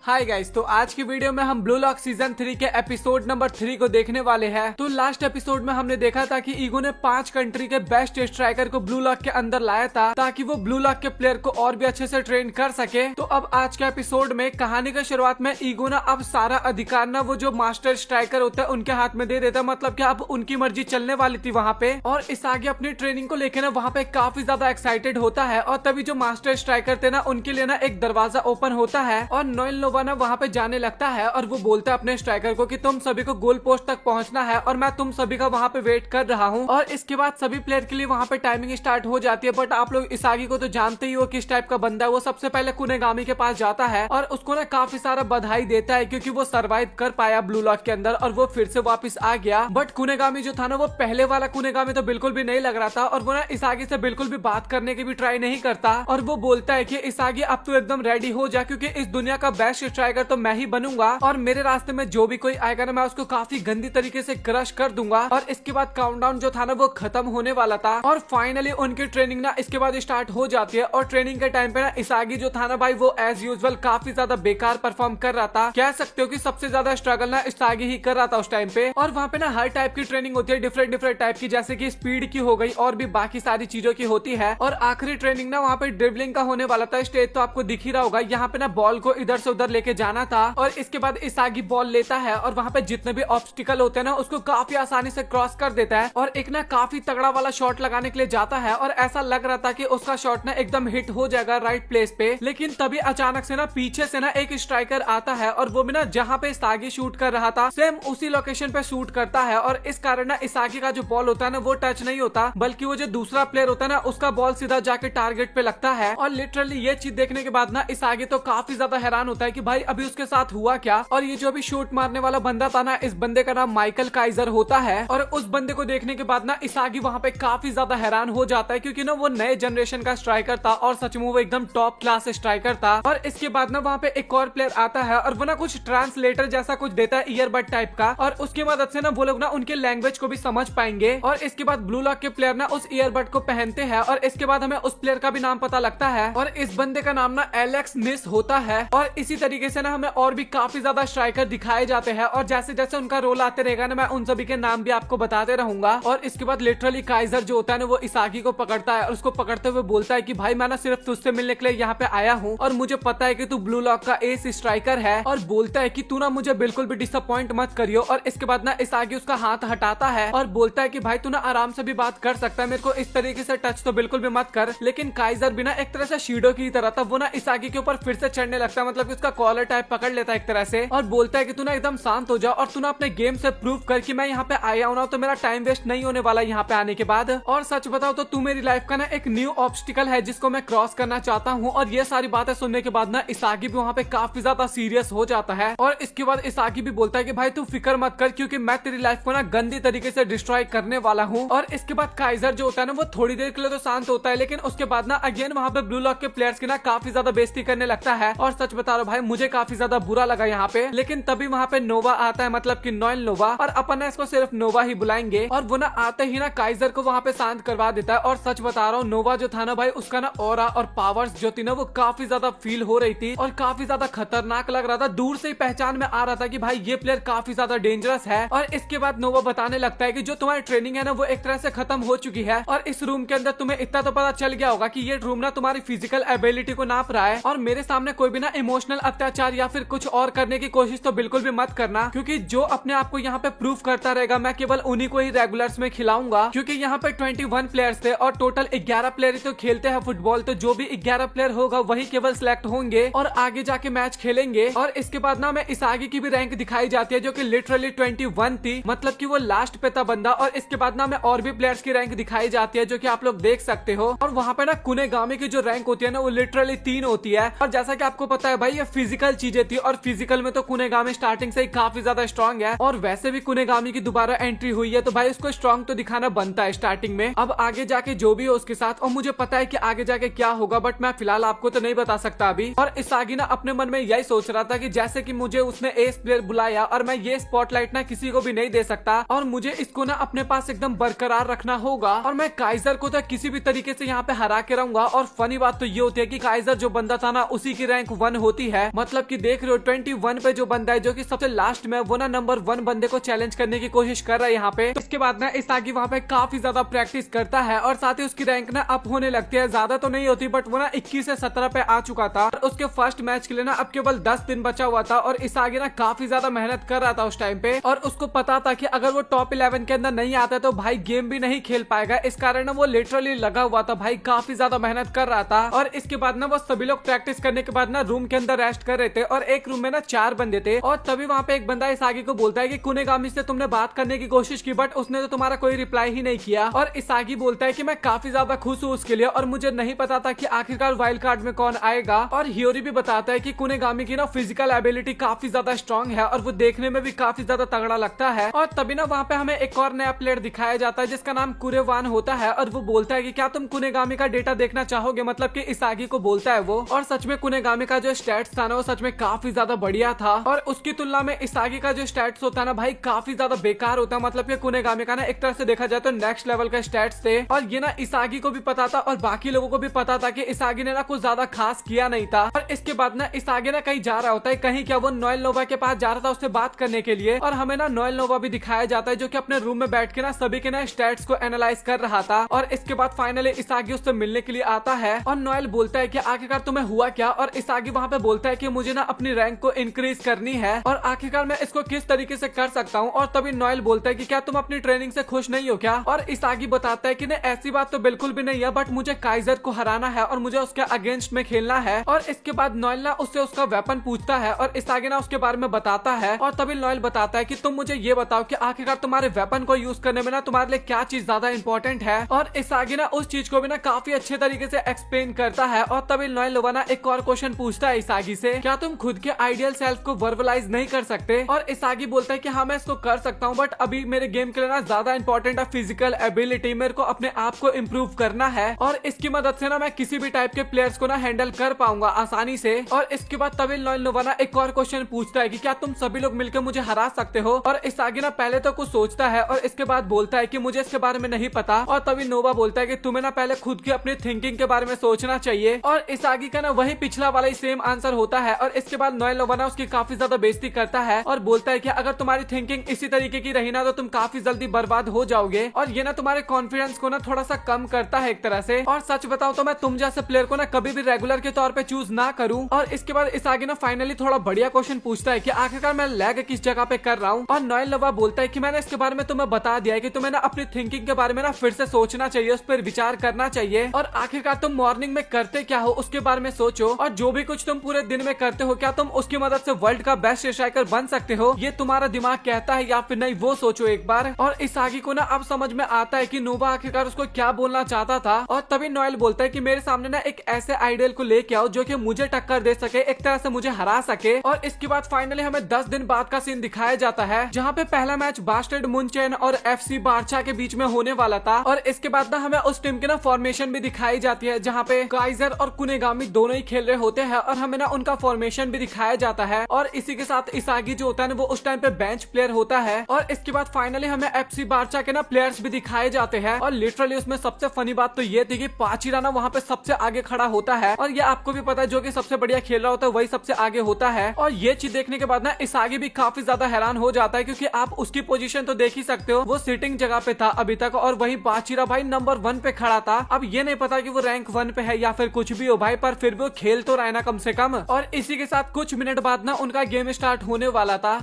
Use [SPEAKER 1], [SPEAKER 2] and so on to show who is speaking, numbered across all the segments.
[SPEAKER 1] Hi guys, तो आज की वीडियो में हम ब्लू लॉक सीजन 3 के एपिसोड नंबर 3 को देखने वाले हैं। तो लास्ट एपिसोड में हमने देखा था कि ईगो ने 5 कंट्री के बेस्ट स्ट्राइकर को ब्लू लॉक के अंदर लाया था ताकि वो ब्लू लॉक के प्लेयर को और भी अच्छे से ट्रेन कर सके। तो अब आज के एपिसोड में कहानी के शुरुआत में ईगो ना अब सारा अधिकार ना वो जो मास्टर स्ट्राइकर होता है उनके हाथ में दे देता है, मतलब कि अब उनकी मर्जी चलने वाली थी वहाँ पे। और इस आगे अपनी ट्रेनिंग को लेकर ना वहाँ पे काफी ज्यादा एक्साइटेड होता है और तभी जो मास्टर स्ट्राइकर थे ना उनके लिए ना एक दरवाजा ओपन होता है और नोएल नोवा ना वहाँ पे जाने लगता है और वो बोलता है अपने स्ट्राइकर को कि तुम सभी को गोल पोस्ट तक पहुंचना है और मैं तुम सभी का वहाँ पे वेट कर रहा हूँ। और इसके बाद सभी प्लेयर के लिए वहाँ पे टाइमिंग स्टार्ट हो जाती है। बट आप लोग इसागी को तो जानते ही हो किस टाइप का बंदा है। वो सबसे पहले कुनेगामी के पास जाता है और उसको ना काफी सारा बधाई देता है क्योंकि वो सर्वाइव कर पाया ब्लू लॉक के अंदर और वो फिर से वापस आ गया। बट कुनेगामी जो था ना वो पहले वाला कुनेगामी तो बिल्कुल भी नहीं लग रहा था और वो ना इसागी से बिल्कुल भी बात करने की भी ट्राई नहीं करता और वो बोलता है कि इसागी अब तू एकदम रेडी हो जा क्योंकि इस दुनिया का बेस्ट स्ट्राइकर तो मैं ही बनूंगा और मेरे रास्ते में जो भी कोई आएगा ना मैं उसको काफी गंदी तरीके से क्रश कर दूंगा। और इसके बाद काउंटडाउन जो था ना वो खत्म होने वाला था और फाइनली उनकी ट्रेनिंग ना इसके बाद स्टार्ट हो जाती है। और ट्रेनिंग के टाइम पे ना इसागी जो था ना भाई वो एज यूजुअल काफी ज्यादा बेकार परफॉर्म कर रहा था। कह सकते हो कि सबसे ज्यादा स्ट्रगल ना इसागी ही कर रहा था उस टाइम पे। और वहाँ पे ना हर टाइप की ट्रेनिंग होती है, डिफरेंट टाइप की, जैसे की स्पीड की हो गई और भी बाकी सारी चीजों की होती है। और आखिरी ट्रेनिंग ना वहाँ पे ड्रिबलिंग का होने वाला था। स्टेज तो आपको दिख ही रहा होगा, यहाँ पे ना बॉल को इधर से उधर लेके जाना था और इसके बाद इसागी बॉल लेता है और वहाँ पे जितने भी ऑब्स्टिकल होते हैं ना उसको काफी आसानी से क्रॉस कर देता है और एक ना काफी तगड़ा वाला शॉट लगाने के लिए जाता है और ऐसा लग रहा था कि उसका शॉट ना एकदम हिट हो जाएगा राइट प्लेस पे। लेकिन तभी अचानक से ना पीछे से ना एक स्ट्राइकर आता है और वो भी ना जहाँ पे इसागी शूट कर रहा था सेम उसी लोकेशन पे शूट करता है और इस कारण ना इसागी का जो बॉल होता है ना वो टच नहीं होता बल्कि वो जो दूसरा प्लेयर होता है ना उसका बॉल सीधा जाके टारगेट पे लगता है। और लिटरली ये चीज देखने के बाद ना इसागी तो काफी ज्यादा हैरान होता है कि भाई अभी उसके साथ हुआ क्या। और ये जो अभी शूट मारने वाला बंदा था ना इस बंदे का नाम माइकल काइजर होता है और उस बंदे को देखने के बाद ना इसागी वहाँ पे काफी ज्यादा हैरान हो जाता है क्योंकि ना वो नए जनरेशन का स्ट्राइकर था और सच में वो एकदम टॉप क्लास स्ट्राइकर था। और इसके बाद ना वहाँ पे एक और प्लेयर आता है और वो ना कुछ ट्रांसलेटर जैसा कुछ देता है ईयरबड टाइप का और उसकी मदद से ना वो लोग ना उनके लैंग्वेज को भी समझ पाएंगे। और इसके बाद ब्लू लॉक के प्लेयर ना उस ईयरबड को पहनते हैं और इसके बाद हमें उस प्लेयर का भी नाम पता लगता है और इस बंदे का नाम ना एलेक्स निस होता है। और इसी तरीके से ना हमें और भी काफी ज्यादा स्ट्राइकर दिखाए जाते हैं और जैसे जैसे उनका रोल आते रहेगा ना मैं उन सभी के नाम भी आपको बताते रहूंगा। और इसके बाद लिटरली काइजर जो होता है ना वो इसागी को पकड़ता है और उसको पकड़ते हुए बोलता है कि भाई मैं ना सिर्फ तुझसे मिलने के लिए यहाँ पे आया हूँ और मुझे पता है कि तू ब्लू लॉक का एस स्ट्राइकर है और बोलता है कि तू ना मुझे बिल्कुल भी डिसअपॉइंट मत करियो। और इसके बाद ना इसागी उसका हाथ हटाता है और बोलता है कि भाई तू ना आराम से भी बात कर सकता है, मेरे को इस तरीके से टच तो बिल्कुल भी मत कर। लेकिन काइजर भी ना एक तरह से शीडो की तरह था, वो ना इसागी के ऊपर फिर से चढ़ने लगता है, मतलब उसका कॉलर टाइप पकड़ लेता है एक तरह से और बोलता है कि तू ना एकदम शांत हो जा और तू ना अपने गेम से प्रूव कर कि मैं यहाँ पे आया हूँ ना तो मेरा टाइम वेस्ट नहीं होने वाला यहाँ पे आने के बाद। और सच बताओ तो तू मेरी लाइफ का ना एक न्यू ऑब्स्टिकल है जिसको मैं क्रॉस करना चाहता हूँ। और ये सारी बातें सुनने के बाद ना इसागी भी वहाँ पे काफी ज्यादा सीरियस हो जाता है और इसके बाद इसागी भी बोलता है कि भाई तू फिक्र मत कर क्योंकि मैं तेरी लाइफ को ना गंदी तरीके से डिस्ट्रॉय करने वाला हूँ। और इसके बाद काइजर जो होता है ना वो थोड़ी देर के लिए तो शांत होता है लेकिन उसके बाद ना अगेन वहाँ पे ब्लू लॉक के प्लेयर्स की ना काफी ज्यादा बेइज्जती करने लगता है। और सच बता रहा भाई मुझे काफी ज्यादा बुरा लगा यहाँ पे। लेकिन तभी वहाँ पे नोवा आता है, मतलब कि नोएल नोवा, और अपन ने इसको सिर्फ नोवा ही बुलाएंगे। और वो ना आते ही ना काइजर को वहाँ पे शांत करवा देता है। और सच बता रहा हूँ नोवा जो था ना भाई उसका ना ऑरा और पावर्स जो थी ना वो काफी ज्यादा फील हो रही थी और काफी ज्यादा खतरनाक लग रहा था। दूर से ही पहचान में आ रहा था कि भाई ये प्लेयर काफी ज्यादा डेंजरस है। और इसके बाद नोवा बताने लगता है कि जो तुम्हारी ट्रेनिंग है ना वो एक तरह से खत्म हो चुकी है और इस रूम के अंदर तुम्हें इतना तो पता चल गया होगा कि ये रूम ना तुम्हारी फिजिकल एबिलिटी को नाप रहा है और मेरे सामने कोई भी ना इमोशनल अत्याचार या फिर कुछ और करने की कोशिश तो बिल्कुल भी मत करना क्योंकि जो अपने आप को यहाँ पे प्रूफ करता रहेगा मैं केवल उन्हीं को ही रेगुलर्स में खिलाऊंगा। क्योंकि यहाँ पे 21 प्लेयर्स थे और टोटल 11 प्लेयर ही तो खेलते हैं फुटबॉल, तो जो भी 11 प्लेयर होगा वही केवल सिलेक्ट होंगे और आगे जाके मैच खेलेंगे। और इसके बाद ना हमें इसागी की भी रैंक दिखाई जाती है जो कि लिटरली 21 थी, मतलब कि वो लास्ट पे था बंदा। और इसके बाद ना हमें और भी प्लेयर्स की रैंक दिखाई जाती है जो कि आप लोग देख सकते हो। और वहाँ पे ना कुनेगामी की जो रैंक होती है ना वो लिटरली 3 होती है। और जैसा कि आपको पता है भाई ये फिजिकल चीजें थी और फिजिकल में तो कुनेगामी स्टार्टिंग से ही काफी ज्यादा स्ट्रॉन्ग है और वैसे भी कुनेगामी की दोबारा एंट्री हुई है तो भाई उसको स्ट्रॉन्ग तो दिखाना बनता है स्टार्टिंग में। अब आगे जाके जो भी हो उसके साथ, और मुझे पता है कि आगे जाके क्या होगा बट मैं फिलहाल आपको तो नहीं बता सकता अभी। और इसागी ना अपने मन में यही सोच रहा था कि जैसे कि मुझे उसने एस प्लेयर बुलाया और मैं ये स्पॉटलाइट ना किसी को भी नहीं दे सकता और मुझे इसको ना अपने पास एकदम बरकरार रखना होगा और मैं काइजर को तो किसी भी तरीके से यहाँ पे हरा के रहूंगा। और फनी बात तो ये होती है कि काइजर जो बंदा था ना उसी की रैंक 1 होती है मतलब कि देख रहे हो 21 पे जो बंदा है जो कि सबसे लास्ट में वो ना नंबर 1 बंदे को चैलेंज करने की कोशिश कर रहा है यहाँ पे। तो इसके बाद ना इसागी वहाँ पे काफी ज्यादा प्रैक्टिस करता है और साथ ही उसकी रैंक ना अप होने लगती है। ज्यादा तो नहीं होती बट वो ना 21 से 17 पे आ चुका था और उसके फर्स्ट मैच के लिए ना अब केवल 10 दिन बचा हुआ था और इसागी ना काफी ज्यादा मेहनत कर रहा था उस टाइम पे और उसको पता था कि अगर वो टॉप 11 के अंदर नहीं आता तो भाई गेम भी नहीं खेल पाएगा। इस कारण ना वो लिटरली लगा हुआ था भाई, काफी ज्यादा मेहनत कर रहा था। और इसके बाद ना वो सभी लोग प्रैक्टिस करने के बाद ना रूम के अंदर रेस्ट कर रहे थे और एक रूम में ना 4 बंदे थे और तभी वहाँ पे एक बंदा इसागी को बोलता है कि कुनेगामी से तुमने बात करने की कोशिश की बट उसने तो तुम्हारा कोई रिप्लाई ही नहीं किया। और इसागी बोलता है कि मैं काफी ज्यादा खुश हूँ उसके लिए और मुझे नहीं पता था कि आखिरकार वाइल्ड कार्ड में कौन आएगा। और हियोरी भी बताता है कि कुनेगामी की ना फिजिकल एबिलिटी काफी ज्यादा स्ट्रॉन्ग है और वो देखने में भी काफी ज्यादा तगड़ा लगता है। और तभी ना वहाँ पे हमें एक और नया प्लेयर दिखाया जाता है जिसका नाम कुरेवान होता है और वो बोलता है कि क्या तुम कुनेगामी का डेटा देखना चाहोगे, मतलब कि इसागी को बोलता है वो। और सच में कुनेगामी का जो स्टैट्स था ना वो सच में काफी ज्यादा बढ़िया था और उसकी तुलना में इसागी का जो स्टैट्स होता है ना भाई काफी ज्यादा बेकार होता है। मतलब कि कुनेगामी का ना एक तरह से देखा जाए तो नेक्स्ट लेवल का स्टैट्स थे और ये ना इसागी को भी पता था और बाकी लोगों को भी पता था कि इसागी ने ना कुछ ज्यादा खास किया नहीं था। और इसके बाद ना इसागी ना कहीं जा रहा होता है, कहीं क्या वो नोएल नोवा के पास जा रहा था उससे बात करने के लिए और हमें ना नोएल नोवा भी दिखाया जाता है जो कि अपने रूम में बैठ के ना सभी के ना स्टैट्स को एनालाइज कर रहा था। और इसके बाद फाइनली इसागी उससे मिलने के लिए आता है और नोएल बोलता है कि आखिरकार तुम्हें हुआ क्या। और इसागी वहाँ पे बोलता है कि मुझे ना अपनी रैंक को इंक्रीज करनी है और आखिरकार मैं इसको किस तरीके से कर सकता हूँ। और तभी नोएल बोलता है कि क्या तुम अपनी ट्रेनिंग से खुश नहीं हो क्या। और इसागी बताता है कि नहीं ऐसी बात तो बिल्कुल भी नहीं है बट मुझे काइजर को हराना है और मुझे उसके अगेंस्ट में खेलना है। और इसके बाद नोएल ना उससे उसका वेपन पूछता है और इसागी ना उसके बारे में बताता है और तभी नोएल बताता है कि तुम मुझे ये बताओ कि आखिरकार तुम्हारे वेपन को यूज करने में ना तुम्हारे लिए क्या चीज ज्यादा इंपॉर्टेंट है। और इसागी ना उस चीज को भी ना काफी अच्छे तरीके से एक्सप्लेन करता है। और तभी नोएल नोवा ना एक और क्वेश्चन पूछता है इसागी से, क्या तुम खुद के आइडियल सेल्फ को वर्बलाइज नहीं कर सकते। और इसागी बोलता है कि हाँ मैं इसको कर सकता हूँ बट अभी मेरे गेम के लिए ना ज्यादा इंपॉर्टेंट है फिजिकल एबिलिटी, मेरे को अपने आप को इम्प्रूव करना है और इसकी मदद से ना मैं किसी भी टाइप के प्लेयर्स को ना हैंडल कर पाऊंगा आसानी से। और इसके बाद तभी नोएल नोवा ना एक और क्वेश्चन पूछता है कि क्या तुम सभी लोग मिलकर मुझे हरा सकते हो। और इसागी ना पहले तो कुछ सोचता है और इसके बाद बोलता है कि मुझे इसके बारे में नहीं पता। और तभी नोवा बोलता है कि तुम्हें ना पहले खुद की अपनी थिंकिंग के बारे में सोचना चाहिए। और इसागी का ना वही पिछला वाला ही सेम आंसर होता है। और इसके बाद नोएल नोवा ना उसकी काफी ज्यादा बेइज्जती करता है और बोलता है कि अगर तुम्हारी थिंकिंग इसी तरीके की रही ना तो तुम काफी जल्दी बर्बाद हो जाओगे और ये ना तुम्हारे कॉन्फिडेंस को ना थोड़ा सा कम करता है एक तरह से। और सच बताओ तो मैं तुम जैसे प्लेयर को ना कभी भी रेगुलर के तौर पे चूज ना करूं। और इसके बाद इसागी ना फाइनली थोड़ा बढ़िया क्वेश्चन पूछता है कि आखिरकार मैं लैग किस जगह पे कर रहा हूँ। और नोएल नोवा बोलता है कि मैंने इसके बारे में तुम्हें बता दिया है कि तुम्हें ना अपनी थिंकिंग के बारे में ना फिर से सोचना चाहिए, उस पर विचार करना चाहिए और आखिरकार तुम मॉर्निंग में करते क्या हो उसके बारे में सोचो और जो भी कुछ तुम पूरे दिन में करते हो क्या तुम उसकी मदद से वर्ल्ड का बेस्ट स्ट्राइकर बन सकते हो, ये तुम्हारा दिमाग कहता है या फिर नहीं वो सोचो एक बार। और इसागी को ना अब समझ में आता है कि नोवा आखिरकार उसको क्या बोलना चाहता था। और तभी नोएल बोलता है कि मेरे सामने ना एक ऐसे आइडियल को लेके आओ जो कि मुझे टक्कर दे सके, एक तरह से मुझे हरा सके। और इसके बाद फाइनली हमें 10 दिन बाद का सीन दिखाया जाता है जहाँ पे पहला मैच बास्टर्ड मुनचेन और FC बारचा के बीच में होने वाला था। और इसके बाद ना हमें उस टीम की ना फॉर्मेशन भी दिखाई जाती है जहाँ पे काइजर और कुनेगामी दोनों ही खेल रहे होते हैं और हमें ना उनका फॉर्मेशन भी दिखाया जाता है। और इसी के साथ इसागी जो होता है ना वो उस टाइम पे बेंच प्लेयर होता है। और इसके बाद फाइनली हमें FC बारचा के ना प्लेयर्स भी दिखाए जाते हैं और लिटरली उसमें सबसे फनी बात तो ये थी कि पाचिरा ना वहाँ पे सबसे आगे खड़ा होता है और ये आपको भी पता है जो कि सबसे बढ़िया खेल रहा होता है वही सबसे आगे होता है। और ये चीज देखने के बाद ना इसागी भी काफी ज्यादा हैरान हो जाता है क्योंकि आप उसकी पोजीशन तो देख ही सकते हो, वो सिटिंग जगह पे था अभी तक और वही पाचिरा भाई नंबर 1 पे खड़ा था। अब ये नहीं पता कि वो रैंक 1 पे है या फिर कुछ भी हो भाई, पर फिर भी वो खेल तो रहा है ना कम से कम। और इसी के साथ कुछ मिनट बाद ना उनका गेम स्टार्ट होने वाला था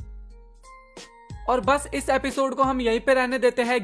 [SPEAKER 1] और बस इस एपिसोड को हम यहीं पे रहने देते हैं।